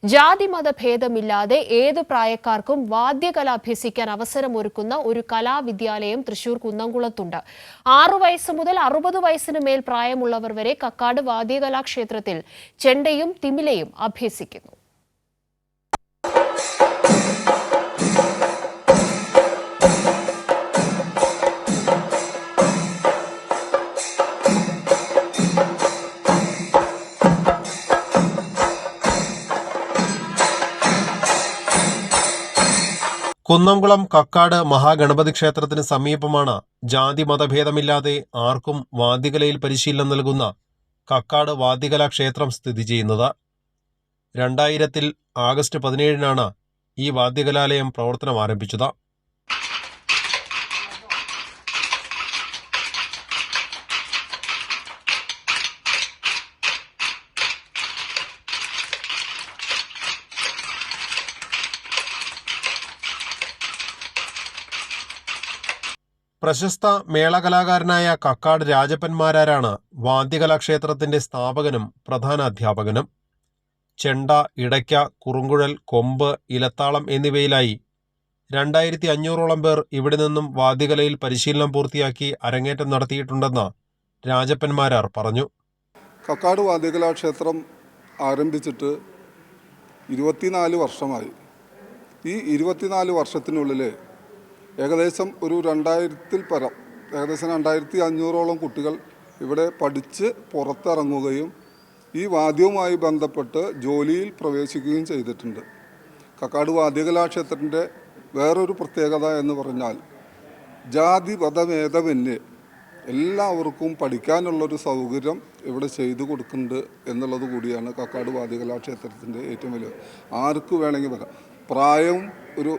ജാതിമത ഭേദമില്ലാതെ ഏത് പ്രായക്കാർക്കും വാദ്യകല അഭ്യസിക്കാൻ അവസരമൊരുക്കുന്ന ഒരു കലാവിദ്യാലയം തൃശൂർ കുന്നംകുളത്തുണ്ട്. 6 വയസ്സ് മുതൽ 60 വയസ്സിന് മേൽ പ്രായമുള്ളവർ വരെ കക്കാട് വാദ്യകലാക്ഷേത്രത്തിൽ ചെണ്ടയും തിമിലയും അഭ്യസിക്കുന്നു. കുന്നംകുളം കക്കാട് മഹാഗണപതി ക്ഷേത്രത്തിന് സമീപമാണ് ജാതി മതഭേദമില്ലാതെ ആർക്കും വാദ്യകലയിൽ പരിശീലനം നൽകുന്ന കക്കാട് വാദ്യകലാ ക്ഷേത്രം സ്ഥിതി ചെയ്യുന്നത്. 2000 ആഗസ്റ്റ് 17 ഈ വാദ്യകലാലയം പ്രവർത്തനം ആരംഭിച്ചത്. പ്രശസ്ത മേളകലാകാരനായ കക്കാട് രാജപ്പന്മാരാരാണ് വാദ്യകലാക്ഷേത്രത്തിന്റെ സ്ഥാപകനും പ്രധാന അധ്യാപകനും. ചെണ്ട, ഇടയ്ക്ക, കുറുങ്കുഴൽ, കൊമ്പ്, ഇലത്താളം എന്നിവയിലായി 2500ഓളം പേർ ഇവിടെ നിന്നും വാദ്യകലയിൽ പരിശീലനം പൂർത്തിയാക്കി അരങ്ങേറ്റം നടത്തിയിട്ടുണ്ടെന്ന് രാജപ്പന്മാരാർ പറഞ്ഞു. കക്കാട് വാദ്യകലാക്ഷേത്രം ആരംഭിച്ചിട്ട് 24 വർഷമായി. ഈ 24 വർഷത്തിനുള്ളിൽ ഏകദേശം ഒരു 2000-ൽ പരം, ഏകദേശം 2500ഓളം കുട്ടികൾ ഇവിടെ പഠിച്ച് പുറത്തിറങ്ങുകയും ഈ വാദ്യവുമായി ബന്ധപ്പെട്ട് ജോലിയിൽ പ്രവേശിക്കുകയും ചെയ്തിട്ടുണ്ട്. കക്കാട് വാദ്യകലാക്ഷേത്രത്തിൻ്റെ വേറൊരു പ്രത്യേകത എന്ന് പറഞ്ഞാൽ ജാതി മതഭേദമന്യേ എല്ലാവർക്കും പഠിക്കാനുള്ളൊരു സൗകര്യം ഇവിടെ ചെയ്തു കൊടുക്കുന്നുണ്ട് എന്നുള്ളത് കൂടിയാണ് കക്കാട് വാദ്യകലാക്ഷേത്രത്തിൻ്റെ ഏറ്റവും വലിയ. ആർക്ക് വേണമെങ്കിൽ വരാം. പ്രായവും ഒരു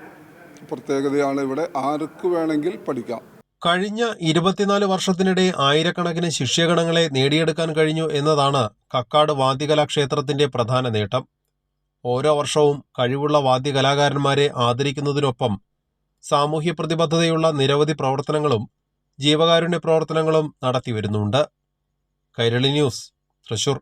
പ്രത്യേകതയാണ്. ഇവിടെ ആർക്ക് വേണമെങ്കിൽ പഠിക്കാം. കഴിഞ്ഞ 24 വർഷത്തിനിടെ ആയിരക്കണക്കിന് ശിഷ്യഗണങ്ങളെ നേടിയെടുക്കാൻ കഴിഞ്ഞു എന്നതാണ് കക്കാട് വാദ്യകലാക്ഷേത്രത്തിന്റെ പ്രധാന നേട്ടം. ഓരോ വർഷവും കഴിവുള്ള വാദ്യകലാകാരന്മാരെ ആദരിക്കുന്നതിനൊപ്പം സാമൂഹ്യ പ്രതിബദ്ധതയുള്ള നിരവധി പ്രവർത്തനങ്ങളും ജീവകാരുണ്യ പ്രവർത്തനങ്ങളും നടത്തിവരുന്നുണ്ട്. കൈരളി ന്യൂസ്, തൃശൂർ.